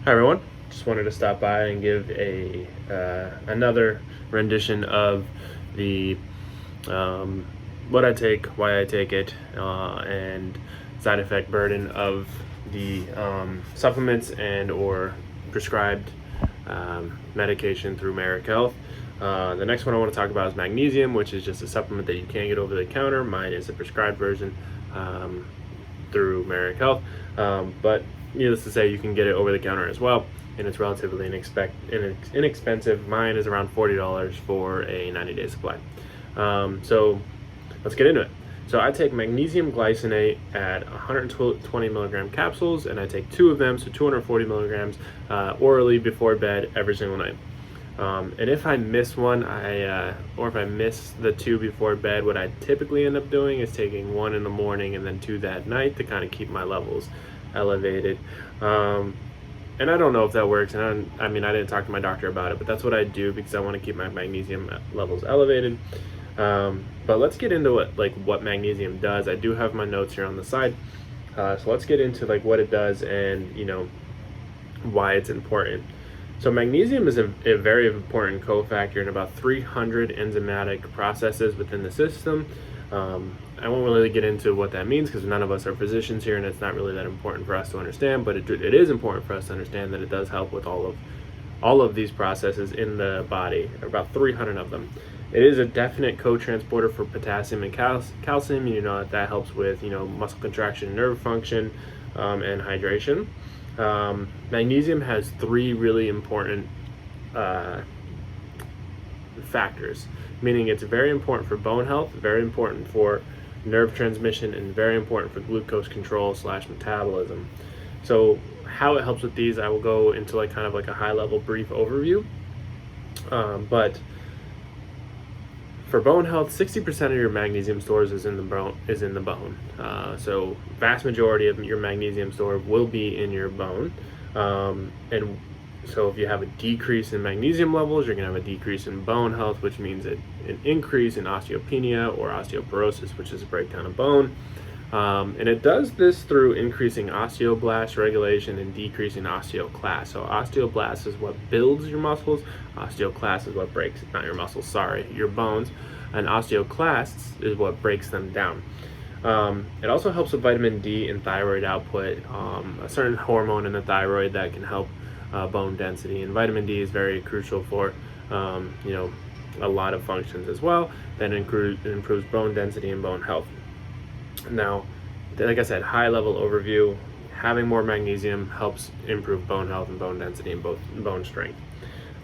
Hi everyone. Just wanted to stop by and give a another rendition of the um, what I take, why I take it, and side effect burden of the supplements and or prescribed medication through Merrick Health. The next one I want to talk about is magnesium, which is just a supplement that you can't get over the counter. Mine is a prescribed version um, through Merrick Health, but needless to say, you can get it over the counter as well, and it's relatively inexpensive. Mine is around $40 for a 90-day supply. So let's get into it. So I take magnesium glycinate at 120 milligram capsules, and I take 2 of them, so 240 milligrams orally before bed every single night. And if I miss one, or if I miss the 2 before bed, what I typically end up doing is taking 1 in the morning and then 2 that night to kind of keep my levels elevated. And I don't know if that works, and I didn't talk to my doctor about it, but that's what I do because I want to keep my magnesium levels elevated. But let's get into what magnesium does. I do have my notes here on the side, so let's get into what it does and why it's important. So magnesium is a very important cofactor in about 300 enzymatic processes within the system. I won't really get into what that means because none of us are physicians here, and it's not really that important for us to understand, but it is important for us to understand that it does help with all of these processes in the body, about 300 of them. It is a definite co-transporter for potassium and calcium. That helps with muscle contraction, nerve function, and hydration. Magnesium has 3 really important factors, meaning it's very important for bone health, very important for nerve transmission, and very important for glucose control / metabolism. So how it helps with these, I will go into a high level brief overview. But for bone health, 60% of your magnesium stores is in the bone. So vast majority of your magnesium store will be in your bone. And so if you have a decrease in magnesium levels, you're going to have a decrease in bone health, which means an increase in osteopenia or osteoporosis, which is a breakdown of bone. And it does this through increasing osteoblast regulation and decreasing osteoclast. So osteoblast is what builds your muscles. Osteoclast is what breaks, not your muscles, sorry, your bones. And osteoclasts is what breaks them down. It also helps with vitamin D and thyroid output, a certain hormone in the thyroid that can help bone density. And vitamin D is very crucial for, a lot of functions as well. That improves bone density and bone health. Now, like I said, high level overview, having more magnesium helps improve bone health and bone density and both bone strength.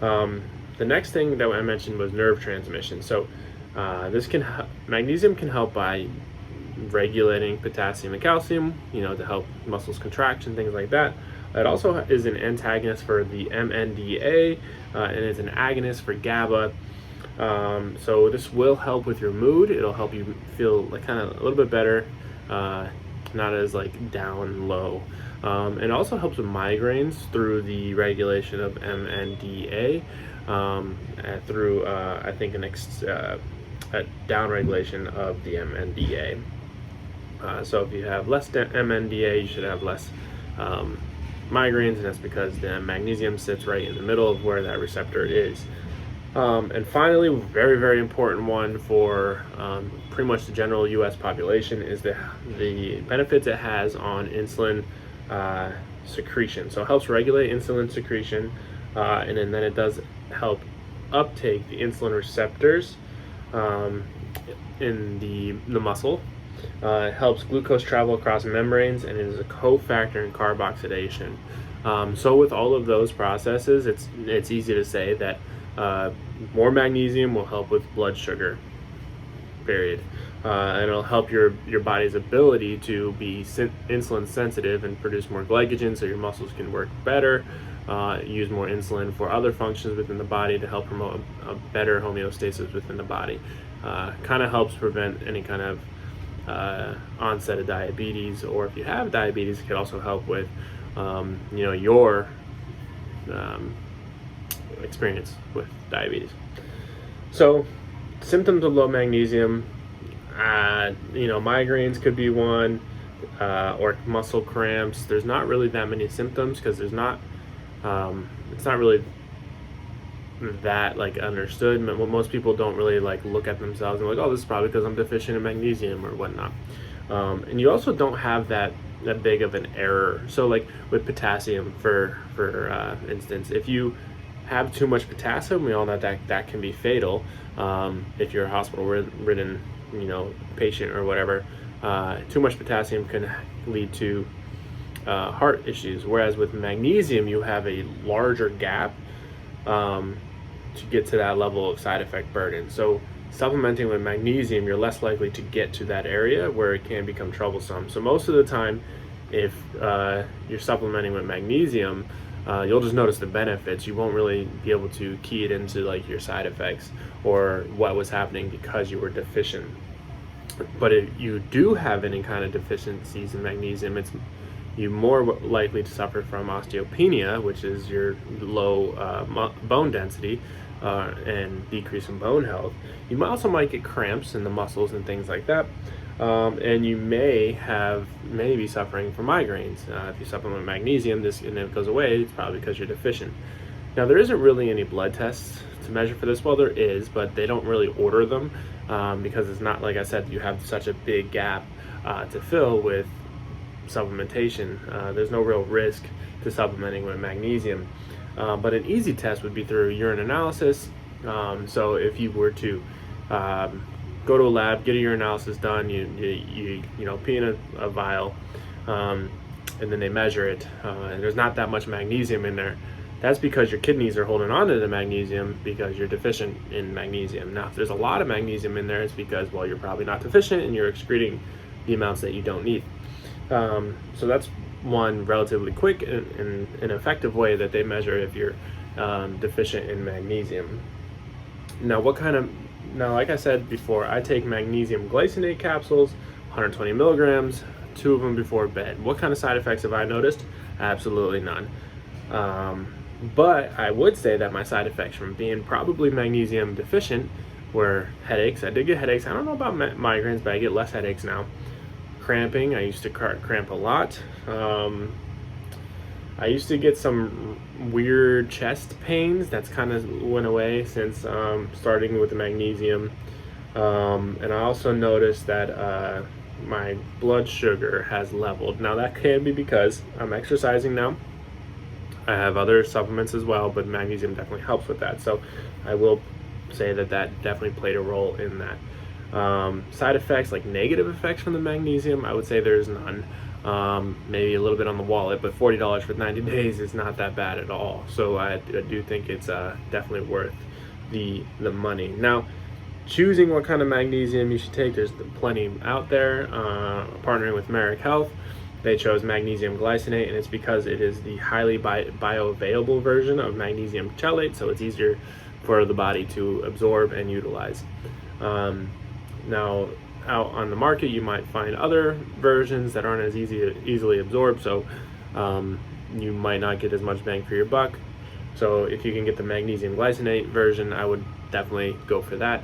The next thing that I mentioned was nerve transmission. So magnesium can help by regulating potassium and calcium, to help muscles contract and things like that. It also is an antagonist for the MNDA, and it's an agonist for GABA. So this will help with your mood. It'll help you feel kind of a little bit better, not as down low. It also helps with migraines through the regulation of MNDA, through I think a down regulation of the MNDA. So if you have less MNDA, you should have less migraines, and that's because the magnesium sits right in the middle of where that receptor is. And finally, very, very important one for pretty much the general U.S. population is the benefits it has on insulin secretion. So it helps regulate insulin secretion, and then it does help uptake the insulin receptors in the muscle. It helps glucose travel across membranes, and it is a cofactor in carboxylation. So with all of those processes, it's easy to say that more magnesium will help with blood sugar, period. And it'll help your body's ability to be insulin sensitive and produce more glycogen so your muscles can work better, use more insulin for other functions within the body to help promote a better homeostasis within the body. Kind of helps prevent any kind of onset of diabetes, or if you have diabetes, it can also help with your experience with diabetes. So symptoms of low magnesium, migraines could be one, or muscle cramps. There's not really that many symptoms because there's not It's not really that like understood. Most people don't really like look at themselves and like, oh, this is probably because I'm deficient in magnesium or whatnot. And you also don't have that big of an error. So like with potassium, for instance, if you have too much potassium, we all know that can be fatal. If you're a hospital ridden, patient or whatever, too much potassium can lead to heart issues. Whereas with magnesium, you have a larger gap to get to that level of side effect burden. So supplementing with magnesium, you're less likely to get to that area where it can become troublesome. So most of the time, if you're supplementing with magnesium, you'll just notice the benefits. You won't really be able to key it into like your side effects or what was happening because you were deficient. But if you do have any kind of deficiencies in magnesium, you're more likely to suffer from osteopenia, which is your low bone density and decrease in bone health. You also might get cramps in the muscles and things like that. And you may be suffering from migraines. If you supplement magnesium, and it goes away, it's probably because you're deficient. Now, there isn't really any blood tests to measure for this. Well, there is, but they don't really order them because it's not, like I said, you have such a big gap to fill with supplementation. There's no real risk to supplementing with magnesium. But an easy test would be through urine analysis. So if you were to go to a lab, get a urine analysis done, you pee in a vial, and then they measure it, and there's not that much magnesium in there. That's because your kidneys are holding on to the magnesium because you're deficient in magnesium. Now, if there's a lot of magnesium in there, it's because, well, you're probably not deficient and you're excreting the amounts that you don't need. So that's one relatively quick and effective way that they measure if you're deficient in magnesium. Now, like I said before, I take magnesium glycinate capsules, 120 milligrams, 2 of them before bed. What kind of side effects have I noticed? Absolutely none. But I would say that my side effects from being probably magnesium deficient were headaches. I did get headaches. I don't know about migraines, but I get less headaches now. Cramping. I used to cramp a lot. I used to get some weird chest pains. That's kind of went away since starting with the magnesium. And I also noticed that my blood sugar has leveled. Now that can be because I'm exercising now. I have other supplements as well, but magnesium definitely helps with that. So I will say that definitely played a role in that. Side effects, like negative effects from the magnesium, I would say there's none. Maybe a little bit on the wallet, but $40 for 90 days is not that bad at all. So I do think it's definitely worth the money. Now, choosing what kind of magnesium you should take, there's plenty out there. Partnering with Merrick Health, they chose magnesium glycinate, and it's because it is the highly bioavailable version of magnesium chelate, so it's easier for the body to absorb and utilize. Now, out on the market, you might find other versions that aren't as easily absorbed, so you might not get as much bang for your buck. So if you can get the magnesium glycinate version, I would definitely go for that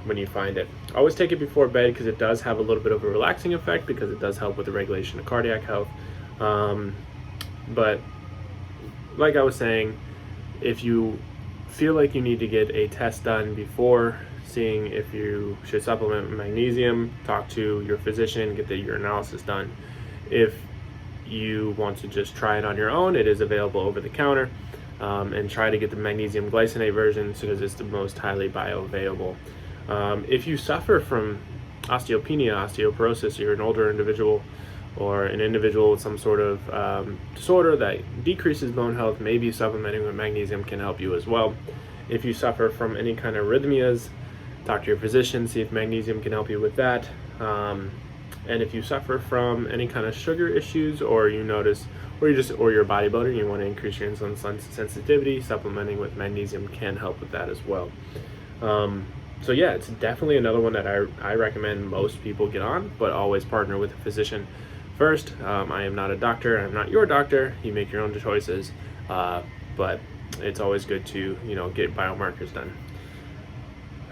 when you find it. Always take it before bed because it does have a little bit of a relaxing effect because it does help with the regulation of cardiac health. But like I was saying, if you feel like you need to get a test done before seeing if you should supplement with magnesium, talk to your physician, get your analysis done. If you want to just try it on your own, it is available over the counter, and try to get the magnesium glycinate version because it's the most highly bioavailable. If you suffer from osteopenia, osteoporosis, you're an older individual or an individual with some sort of disorder that decreases bone health, maybe supplementing with magnesium can help you as well. If you suffer from any kind of arrhythmias, talk to your physician, see if magnesium can help you with that. And if you suffer from any kind of sugar issues, or you notice, or you're a bodybuilder and you want to increase your insulin sensitivity, supplementing with magnesium can help with that as well. So yeah, it's definitely another one that I recommend most people get on, but always partner with a physician first. I am not a doctor. I'm not your doctor. You make your own choices, but it's always good to get biomarkers done.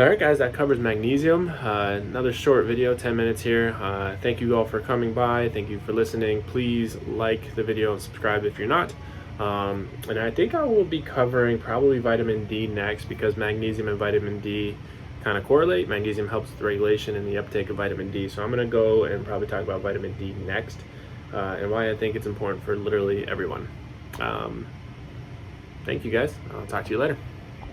Alright guys, that covers magnesium. Another short video, 10 minutes here. Thank you all for coming by. Thank you for listening. Please like the video and subscribe if you're not. And I think I will be covering probably vitamin D next, because magnesium and vitamin D kind of correlate. Magnesium helps with the regulation and the uptake of vitamin D. So I'm going to go and probably talk about vitamin D next, and why I think it's important for literally everyone. Thank you guys. I'll talk to you later.